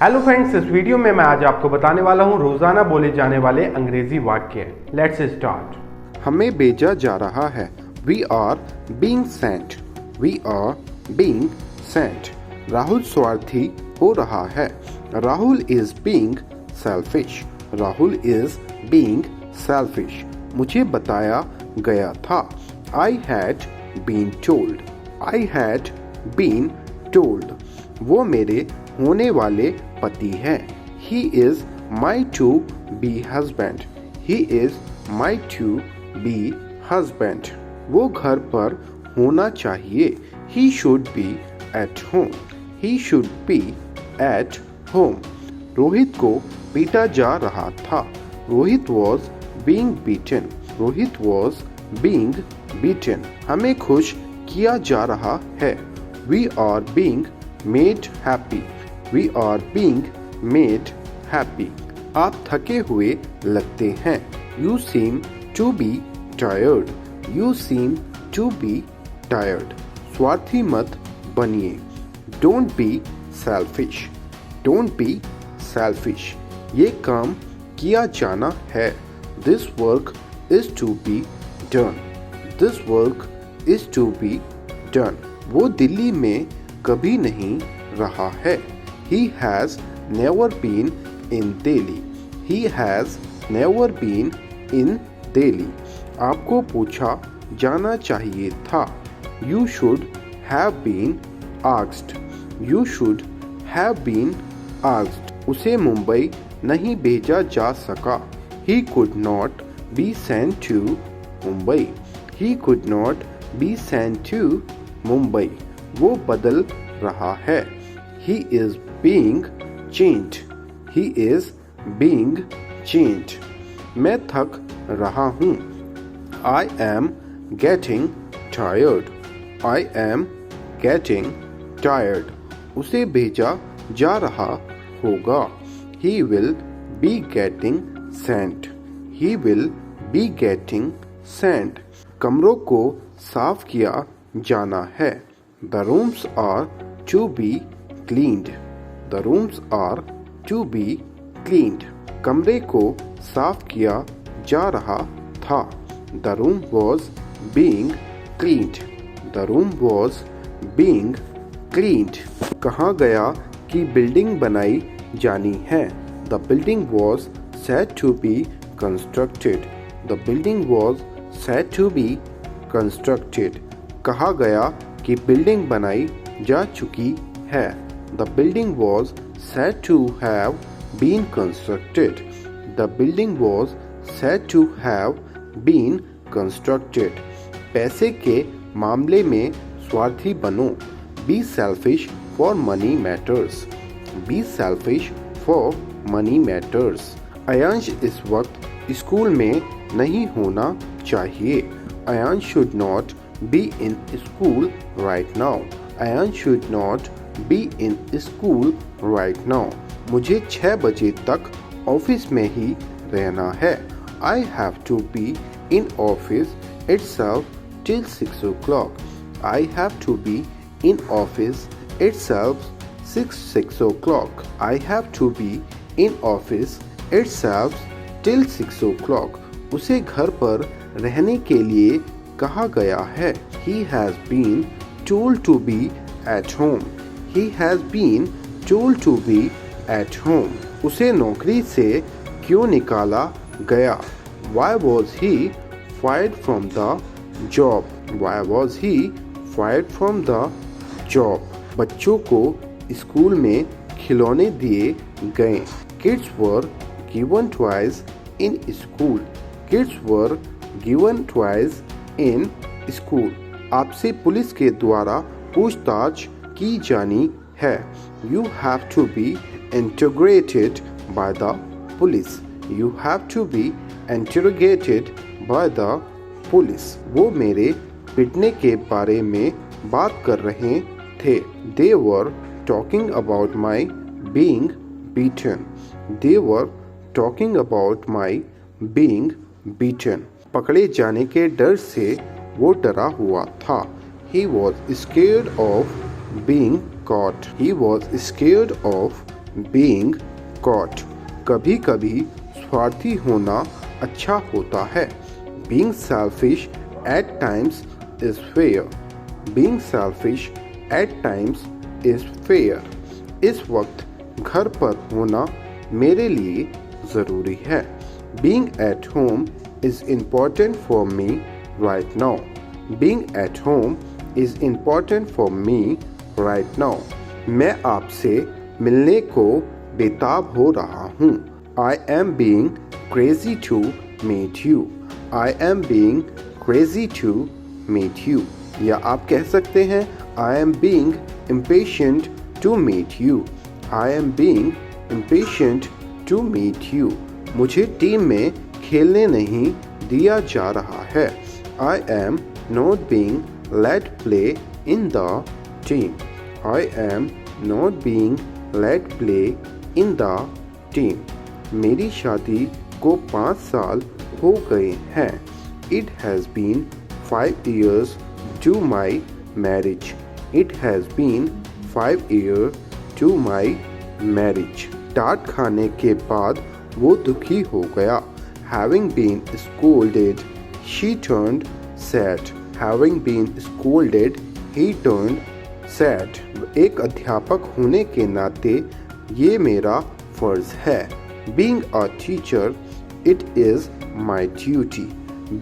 Hello friends, इस video में मैं आज आपको बताने वाला हूँ रोजाना बोले जाने वाले अंग्रेजी वाक्य। Let's start. हमें भेजा जा रहा है। We are being sent. We are being sent. Rahul स्वार्थी हो रहा है। Rahul is being selfish. Rahul is being selfish. मुझे बताया गया था। I had been told. I had been told. वो मेरे होने वाले पति हैं। He is my to be husband. He is my to be husband. वो घर पर होना चाहिए। He should be at home. He should be at home. Rohit को पीटा जा रहा था। Rohit was being beaten. Rohit was being beaten. हमें खुश किया जा रहा है। We are being made happy. We are being made happy. आप थके हुए लगते हैं। You seem to be tired. You seem to be tired. स्वार्थी मत बनिए। Don't be selfish. Don't be selfish. ये काम किया जाना है। This work is to be done. This work is to be done. वो दिल्ली में कभी नहीं रहा है। He has never been in Delhi. He has never been in Delhi. आपको पूछा जाना चाहिए था। You should have been asked. You should have been asked. उसे मुंबई नहीं भेजा जा सका। He could not be sent to Mumbai. He could not be sent to Mumbai. वो बदल रहा है। He is being changed. He is being changed. मैं थक रहा हूँ। I am getting tired. I am getting tired. उसे भेजा जा रहा होगा। He will be getting sent. He will be getting sent. कमरों को साफ किया जाना है। The rooms are to be cleaned. The rooms are to be cleaned. कमरे को साफ किया जा रहा था। The room was being cleaned. The room was being cleaned. कहा गया कि बिल्डिंग बनाई जानी है। The building was said to be constructed. The building was said to be constructed. कहा गया कि बिल्डिंग बनाई जा चुकी है। The building was said to have been constructed. The building was said to have been constructed. पैसे के मामले में स्वार्थी बनो। Be selfish for money matters. Be selfish for money matters. Ayansh इस वक्त स्कूल में नहीं होना चाहिए। Ayansh should not be in school right now. Ayansh should not be in school right now. मुझे 6 बजे तक ऑफिस में ही रहना है। I have to be in office itself till 6 o'clock. I have to be in office itself 6 o'clock. I have to be in office itself till 6 o'clock. उसे घर पर रहने के लिए कहा गया है। He has been told to be at home. He has been told to be at home. उसे नौकरी से क्यों निकाला गया? Why was he fired from the job? Why was he fired from the job? बच्चों को स्कूल में खिलौने दिए गए। Kids were given toys in school. Kids were given toys in school. आपसे पुलिस के द्वारा पूछताछ की जानी है। You have to be interrogated by the police. You have to be interrogated by the police. वो मेरे पिटने के बारे में बात कर रहे थे। They were talking about my being beaten. They were talking about my being beaten. पकड़े जाने के डर से वो डरा हुआ था। He was scared of being caught. He was scared of being caught. कभी कभी स्वार्थी होना अच्छा होता है. Being selfish at times is fair. Being selfish at times is fair. इस वक्त घर पर होना मेरे लिए ज़रूरी है. Being at home is important for me right now. Being at home is important for me right now. मैं आपसे मिलने को बेताब हो रहा हूँ. I am being crazy to meet you. I am being crazy to meet you. या आप कह सकते हैं I am being impatient to meet you. I am being impatient to meet you. मुझे टीम में खेलने नहीं दिया जा रहा है. I am not being let play in the team. I am not being let play in the team. मेरी शादी को 5 साल हो गए हैं. It has been 5 years to my marriage. It has been 5 years to my marriage. डांट खाने के बाद वो दुखी हो गया. Having been scolded, she turned sad. Having been scolded, he turned sad. एक अध्यापक होने के नाते ये मेरा फर्ज है. Being a teacher, it is my duty.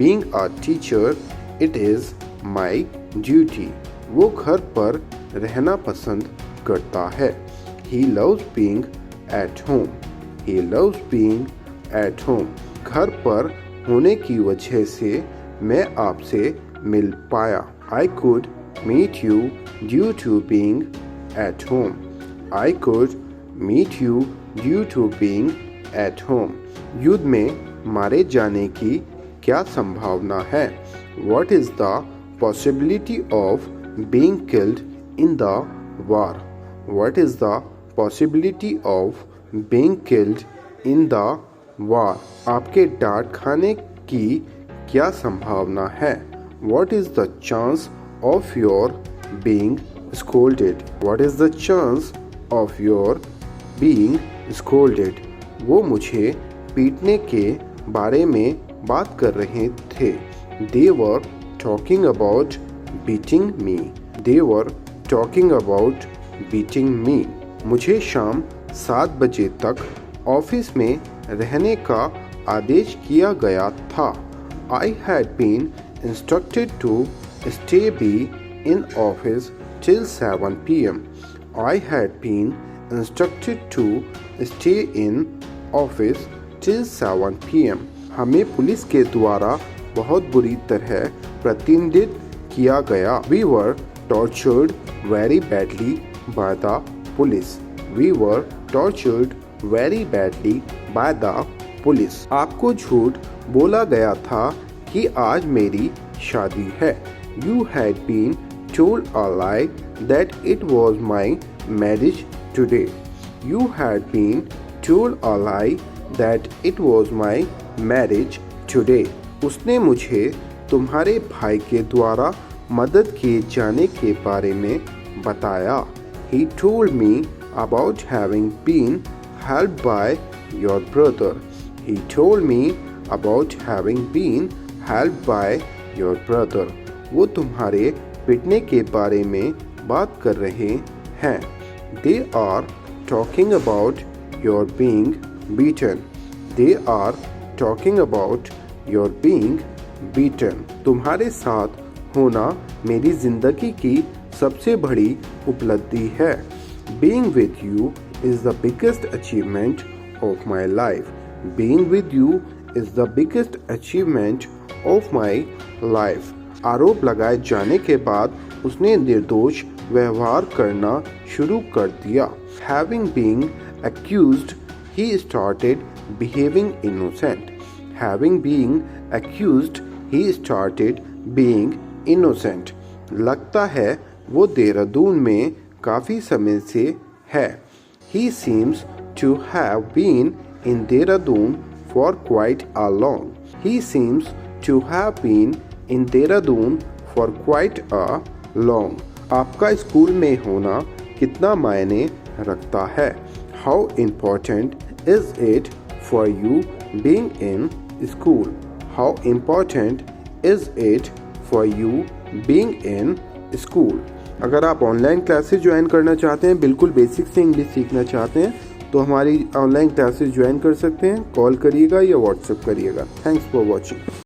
Being a teacher, it is my duty. वो घर पर रहना पसंद करता है. He loves being at home. He loves being at home. घर पर होने की वजह से मैं आपसे मिल पाया. I could meet you due to being at home. I could meet you due to being at home. युद्ध में मारे जाने की क्या संभावना है? What is the possibility of being killed in the war? What is the possibility of being killed in the war? आपके डांट खाने की क्या संभावना है? What is the chance of your being scolded? What is the chance of your being scolded? वो मुझे पीटने के बारे में बात कर रहे थे. They were talking about beating me. They were talking about beating me. मुझे शाम 7 बजे तक ऑफिस में रहने का आदेश किया गया था. I had been instructed to be in office till 7 p.m. I had been instructed to stay in office till 7 p.m. हमें पुलिस के द्वारा बहुत बुरी तरह प्रतिनिधित्व किया गया. We were tortured very badly by the police. We were tortured very badly by the police. आपको झूठ बोला गया था कि आज मेरी शादी है. You had been told a lie that it was my marriage today. You had been told a lie that it was my marriage today. उसने मुझे तुम्हारे भाई के द्वारा मदद किए जाने के बारे में बताया. He told me about having been helped by your brother. He told me about having been helped by your brother. वो तुम्हारे पिटने के बारे में बात कर रहे हैं. They are talking about your being beaten. They are talking about your being beaten. तुम्हारे साथ होना मेरी जिंदगी की सबसे बड़ी उपलब्धि है. Being with you is the biggest achievement of my life. Being with you is the biggest achievement of my life. आरोप लगाए जाने के बाद उसने निर्दोष व्यवहार करना शुरू कर दिया. Having been accused, he started behaving innocent. Having been accused, he started being innocent. लगता है वो देहरादून में काफ़ी समय से है. He seems to have been in Dehradun for quite a long. He seems to have been in Dehradun for quite a long. आपका school में होना कितना मायने रखता है? How important is it for you being in school? How important is it for you being in school? अगर आप online classes join करना चाहते हैं, बिल्कुल बेसिक से इंग्लिश सीखना चाहते हैं, तो हमारी ऑनलाइन क्लासेस ज्वाइन कर सकते हैं। कॉल करिएगा या व्हाट्सएप करिएगा। Thanks for watching.